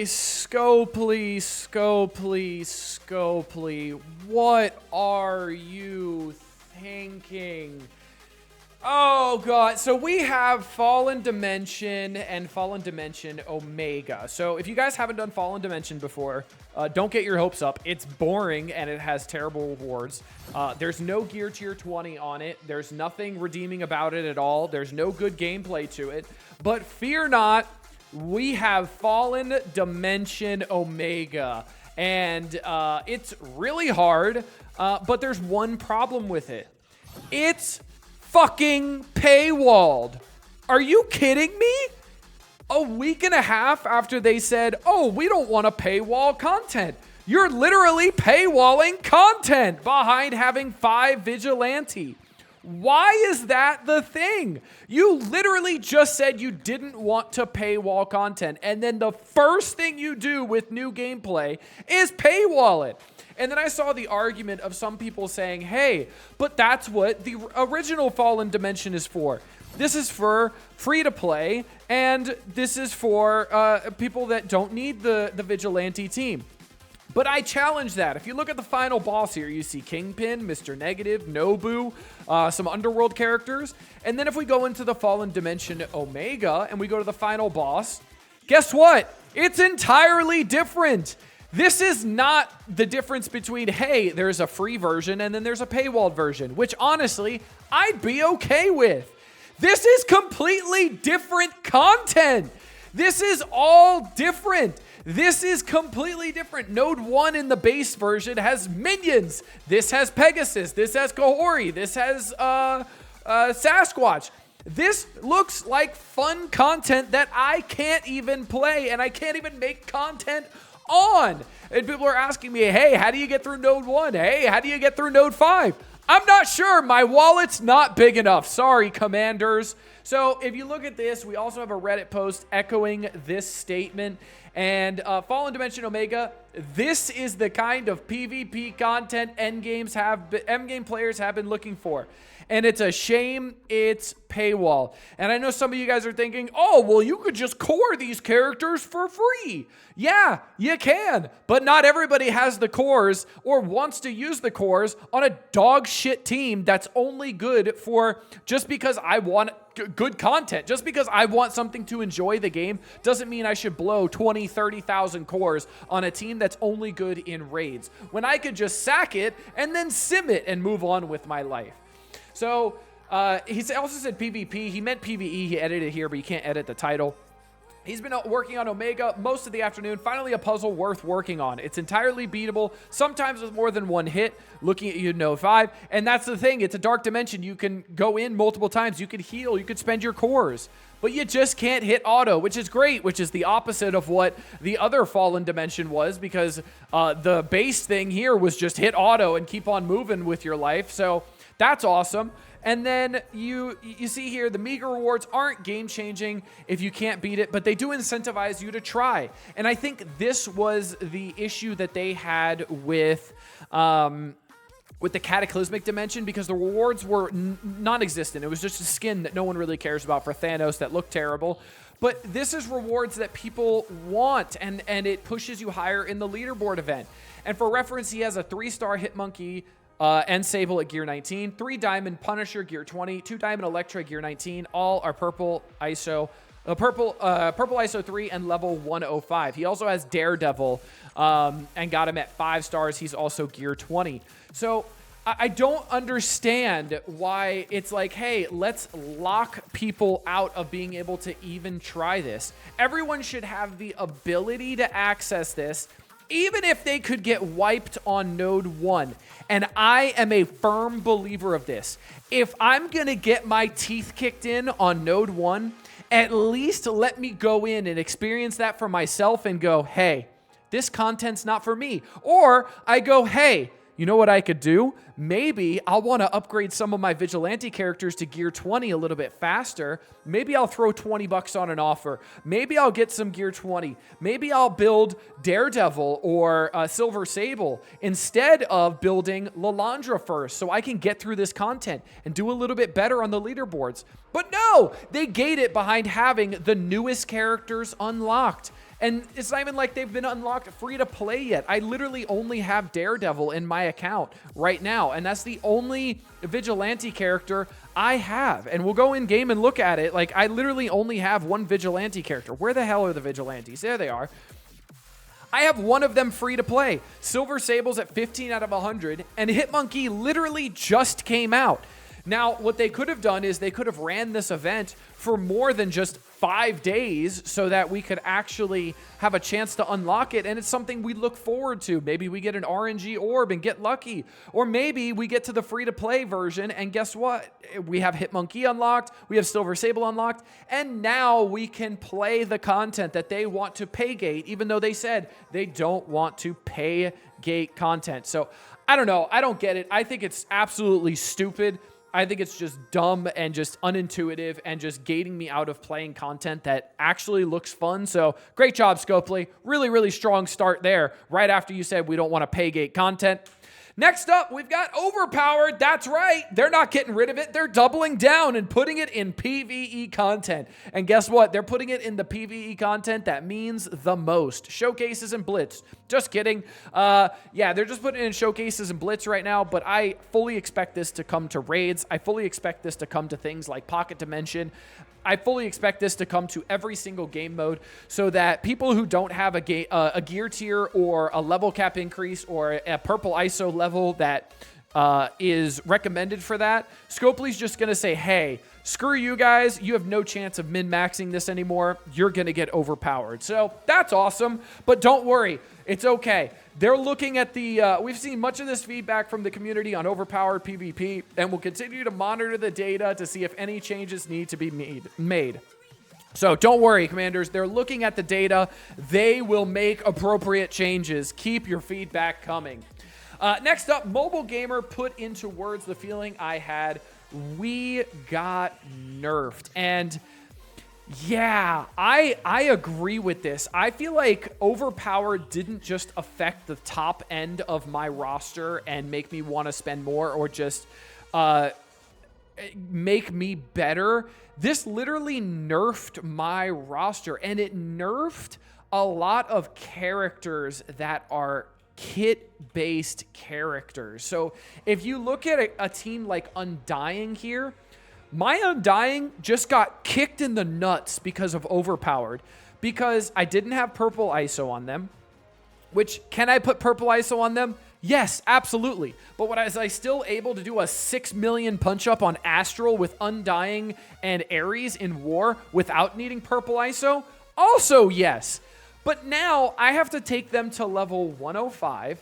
Scopely, Scopely, Scopely. What are you thinking? Oh, God. So we have Fallen Dimension and Fallen Dimension Omega. So if you guys haven't done Fallen Dimension before, don't get your hopes up. It's boring and it has terrible rewards. There's no gear tier 20 on it. There's nothing redeeming about it at all. There's no good gameplay to it. But fear not, we have Fallen Dimension Omega. And it's really hard, but there's one problem with it. It's fucking paywalled. Are you kidding me? A week and a half after they said, oh, we don't want to paywall content. You're literally paywalling content behind having 5 Vigilante. Why is that the thing? You literally just said you didn't want to paywall content, and then the first thing you do with new gameplay is paywall it. And then I saw the argument of some people saying, hey, but that's what the original Fallen Dimension is for. This is for free-to-play, and this is for people that don't need the Vigilante team. But I challenge that. If you look at the final boss here, you see Kingpin, Mr. Negative, Nobu, some Underworld characters. And then if we go into the Fallen Dimension Omega and we go to the final boss, guess what? It's entirely different. This is not the difference between, hey, there's a free version and then there's a paywalled version, which honestly, I'd be okay with. This is completely different content. This is all different. This is completely different. Node 1 in the base version has minions. This has Pegasus. This has Kahori. This has Sasquatch. This looks like fun content that I can't even play and I can't even make content on. And people are asking me, hey, how do you get through Node 1? Hey, how do you get through Node 5? I'm not sure. My wallet's not big enough. Sorry, commanders. So if you look at this, we also have a Reddit post echoing this statement. And Fallen Dimension Omega, this is the kind of PvP content endgame players have been looking for. And it's a shame it's paywall. And I know some of you guys are thinking, oh, well, you could just core these characters for free. Yeah, you can. But not everybody has the cores or wants to use the cores on a dog shit team that's only good for just because I want good content. Just because I want something to enjoy the game doesn't mean I should blow 20, 30,000 cores on a team that's only good in raids. When I could just sack it and then sim it and move on with my life. So he also said PvP. He meant PvE. He edited it here, but you can't edit the title. He's been working on Omega most of the afternoon. Finally, a puzzle worth working on. It's entirely beatable, sometimes with more than one hit, looking at you in Node 5. And that's the thing. It's a dark dimension. You can go in multiple times. You could heal. You could spend your cores. But you just can't hit auto, which is great, which is the opposite of what the other Fallen Dimension was, because the base thing here was just hit auto and keep on moving with your life. So that's awesome. And then you see here, the meager rewards aren't game-changing if you can't beat it, but they do incentivize you to try. And I think this was the issue that they had with the Cataclysmic Dimension, because the rewards were non-existent. It was just a skin that no one really cares about for Thanos that looked terrible. But this is rewards that people want, and it pushes you higher in the leaderboard event. And for reference, he has a 3-star Hitmonkey and Sable at gear 19, 3 Diamond Punisher gear 20, 2 Diamond Electra gear 19. All are purple ISO, purple ISO 3 and level 105. He also has Daredevil and got him at 5 stars. He's also gear 20. So I don't understand why it's like, hey, let's lock people out of being able to even try this. Everyone should have the ability to access this, even if they could get wiped on Node 1. And I am a firm believer of this. If I'm going to get my teeth kicked in on Node 1, at least let me go in and experience that for myself and go, hey, this content's not for me. Or I go, hey, you know what I could do? Maybe I'll want to upgrade some of my Vigilante characters to gear 20 a little bit faster. Maybe I'll throw $20 on an offer. Maybe I'll get some gear 20. Maybe I'll build Daredevil or Silver Sable instead of building Lalandra first, so I can get through this content and do a little bit better on the leaderboards. But no, they gate it behind having the newest characters unlocked. And it's not even like they've been unlocked free to play yet. I literally only have Daredevil in my account right now, and that's the only Vigilante character I have. And we'll go in game and look at it. Like, I literally only have one Vigilante character. Where the hell are the Vigilantes? There they are. I have one of them free to play. Silver Sable's at 15 out of 100, and Hitmonkey literally just came out. Now, what they could have done is they could have ran this event for more than just 5 days so that we could actually have a chance to unlock it, and it's something we look forward to. Maybe we get an RNG orb and get lucky, or maybe we get to the free-to-play version, and guess what? We have Hitmonkey unlocked, we have Silver Sable unlocked, and now we can play the content that they want to pay gate, even though they said they don't want to pay gate content. So, I don't know. I don't get it. I think it's absolutely stupid. I think it's just dumb and just unintuitive and just gating me out of playing content that actually looks fun. So great job, Scopely. Really, really strong start there right after you said we don't want to pay gate content. Next up, we've got Overpowered. That's right. They're not getting rid of it. They're doubling down and putting it in PvE content. And guess what? They're putting it in the PvE content that means the most. Showcases and Blitz. Just kidding. Yeah, they're just putting it in Showcases and Blitz right now, but I fully expect this to come to raids. I fully expect this to come to things like Pocket Dimension. I fully expect this to come to every single game mode so that people who don't have a gear tier or a level cap increase or a purple ISO level that is recommended for that, Scopely's just going to say, hey, screw you guys. You have no chance of min-maxing this anymore. You're going to get overpowered. So that's awesome, but don't worry. It's okay. They're looking at the, we've seen much of this feedback from the community on Overpowered PvP, and we'll continue to monitor the data to see if any changes need to be made. So don't worry, Commanders. They're looking at the data. They will make appropriate changes. Keep your feedback coming. Next up, Mobile Gamer put into words the feeling I had. We got nerfed. And yeah, I agree with this. I feel like Overpowered didn't just affect the top end of my roster and make me want to spend more or just make me better. This literally nerfed my roster, and it nerfed a lot of characters that are kit-based characters. So if you look at a team like Undying here, my Undying just got kicked in the nuts because of Overpowered, because I didn't have purple ISO on them, which, can I put purple ISO on them? Yes, absolutely. But was I still able to do a 6 million punch-up on Astral with Undying and Ares in War without needing purple ISO? Also, yes. But now I have to take them to level 105,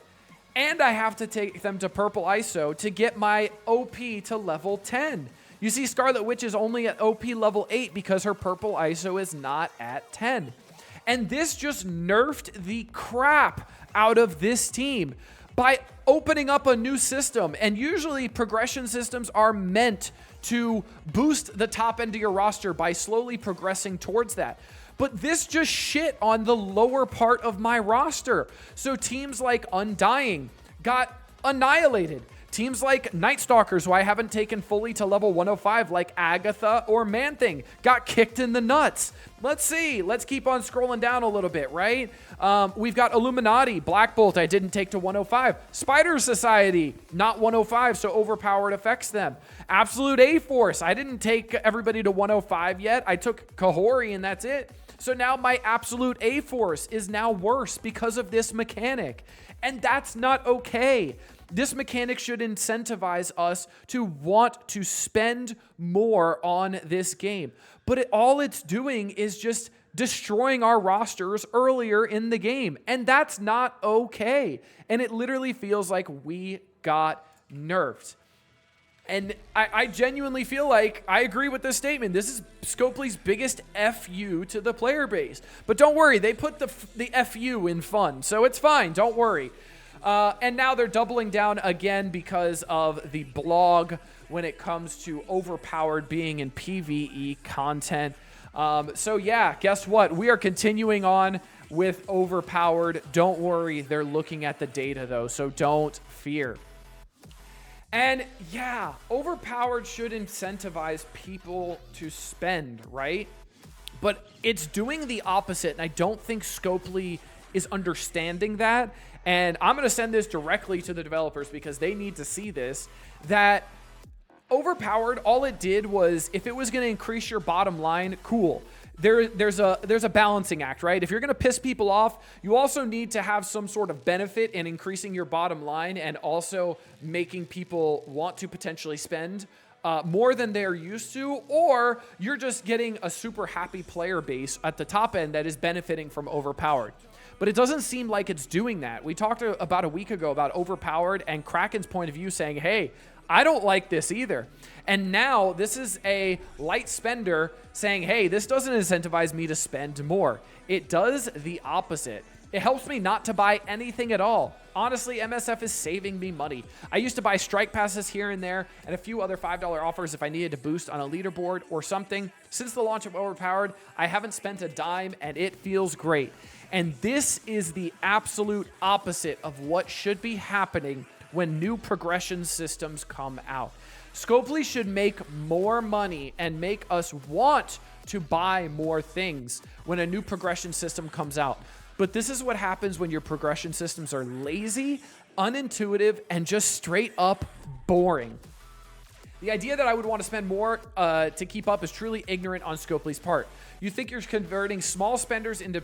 and I have to take them to purple ISO to get my OP to level 10. You see, Scarlet Witch is only at OP level 8 because her purple ISO is not at 10. And this just nerfed the crap out of this team by opening up a new system. And usually progression systems are meant to boost the top end of your roster by slowly progressing towards that. But this just shit on the lower part of my roster. So teams like Undying got annihilated. Teams like Night Stalkers, who I haven't taken fully to level 105, like Agatha or Man-Thing, got kicked in the nuts. Let's see. Let's keep on scrolling down a little bit, right? We've got Illuminati, Black Bolt, I didn't take to 105. Spider Society, not 105, so Overpowered affects them. Absolute A-Force, I didn't take everybody to 105 yet. I took Kahori, and that's it. So now my Absolute A-Force is now worse because of this mechanic. And that's not okay. This mechanic should incentivize us to want to spend more on this game. But all it's doing is just destroying our rosters earlier in the game. And that's not okay. And it literally feels like we got nerfed. And I genuinely feel like I agree with this statement. This is Scopely's biggest FU to the player base. But don't worry, they put the FU in fun. So it's fine, don't worry. And now they're doubling down again because of the blog when it comes to Overpowered being in PvE content. So yeah, guess what? We are continuing on with Overpowered. Don't worry, they're looking at the data though, so don't fear. And yeah, Overpowered should incentivize people to spend, right? but it's doing the opposite, and I don't think Scopely is understanding that. And I'm going to send this directly to the developers because they need to see this, that Overpowered, all it did was, if it was going to increase your bottom line, cool. There's a balancing act, right? If you're going to piss people off, you also need to have some sort of benefit in increasing your bottom line and also making people want to potentially spend more than they're used to, or you're just getting a super happy player base at the top end that is benefiting from Overpowered. But it doesn't seem like it's doing that. We talked about a week ago about Overpowered and Kraken's point of view saying, hey, I don't like this either. And now this is a light spender saying, hey, this doesn't incentivize me to spend more. It does the opposite. It helps me not to buy anything at all. Honestly, MSF is saving me money. I used to buy strike passes here and there and a few other $5 offers if I needed to boost on a leaderboard or something. Since the launch of Overpowered, I haven't spent a dime and it feels great. And this is the absolute opposite of what should be happening when new progression systems come out. Scopely should make more money and make us want to buy more things when a new progression system comes out. But this is what happens when your progression systems are lazy, unintuitive, and just straight up boring. The idea that I would want to spend more to keep up is truly ignorant on Scopely's part. You think you're converting small spenders into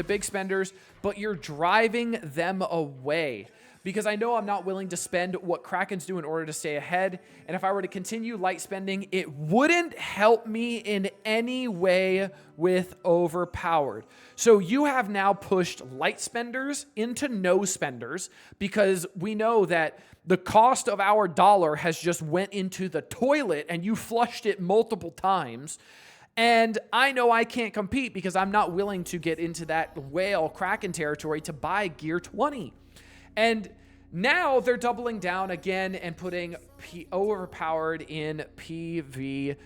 big spenders, but you're driving them away. Because I know I'm not willing to spend what Kraken's do in order to stay ahead. And if I were to continue light spending, it wouldn't help me in any way with Overpowered. So you have now pushed light spenders into no spenders because we know that the cost of our dollar has just went into the toilet and you flushed it multiple times. And I know I can't compete because I'm not willing to get into that whale Kraken territory to buy Gear 20. And now they're doubling down again and putting Overpowered in PvE.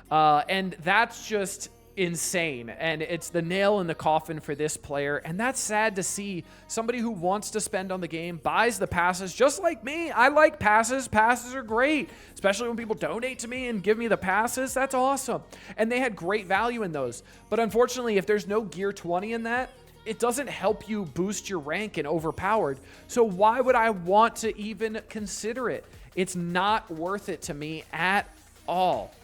And that's just insane. And it's the nail in the coffin for this player. And that's sad to see. Somebody who wants to spend on the game buys the passes just like me. I like passes. Passes are great, especially when people donate to me and give me the passes. That's awesome. And they had great value in those. But unfortunately, if there's no Gear 20 in that, it doesn't help you boost your rank in Overpowered. So why would I want to even consider it? It's not worth it to me at all.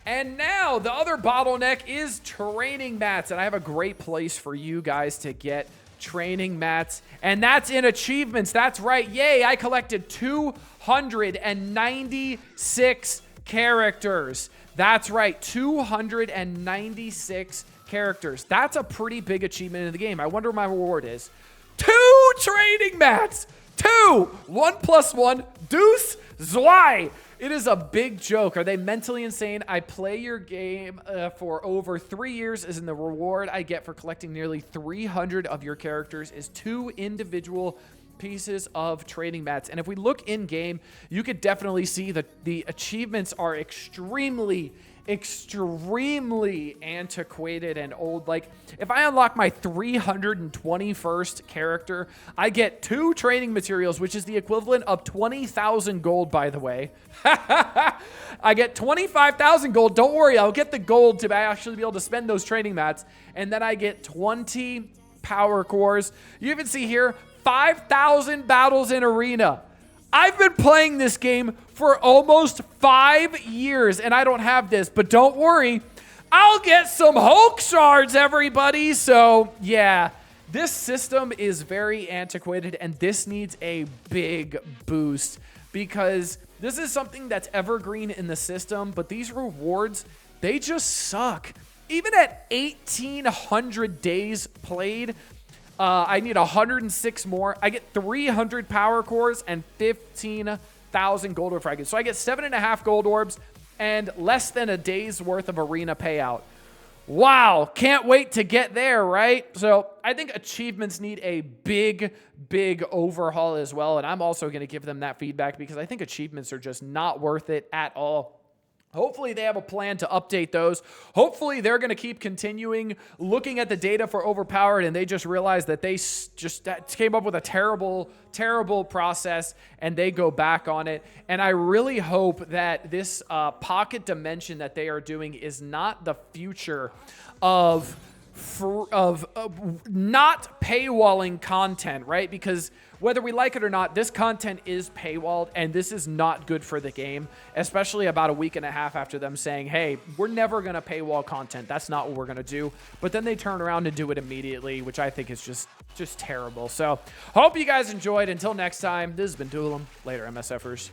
And now the other bottleneck is training mats. And I have a great place for you guys to get training mats. And that's in achievements. That's right. Yay, I collected 296 characters. That's right, 296 characters. That's a pretty big achievement in the game. I wonder what my reward is. 2 training mats. 2. 1 + 1. Deuce. Zwei. It is a big joke. Are they mentally insane? I play your game for over 3 years, and the reward I get for collecting nearly 300 of your characters is 2 individual pieces of training mats. And if we look in game, you could definitely see that the achievements are extremely antiquated and old. Like, if I unlock my 321st character, I get 2 training materials, which is the equivalent of 20,000 gold, by the way. I get 25,000 gold. Don't worry, I'll get the gold to actually be able to spend those training mats. And then I get 20 power cores. You even see here, 5,000 battles in arena. I've been playing this game for almost 5 years, and I don't have this, but don't worry, I'll get some Hulk shards, everybody. So, yeah, this system is very antiquated, and this needs a big boost because this is something that's evergreen in the system, but these rewards, they just suck. Even at 1,800 days played, I need 106 more. I get 300 power cores and 15,000 gold orb fragments. So I get 7.5 gold orbs and less than a day's worth of arena payout. Wow, can't wait to get there, right? So I think achievements need a big overhaul as well. And I'm also going to give them that feedback because I think achievements are just not worth it at all. Hopefully they have a plan to update those. Hopefully they're going to keep continuing looking at the data for Overpowered, and they just realize that they just came up with a terrible, terrible process, and they go back on it. And I really hope that this pocket dimension that they are doing is not the future of not paywalling content, right? Because whether we like it or not, this content is paywalled, and this is not good for the game, especially about a week and a half after them saying, hey, we're never going to paywall content. That's not what we're going to do. But then they turn around and do it immediately, which I think is just terrible. So hope you guys enjoyed. Until next time, this has been Duelim. Later, MSFers.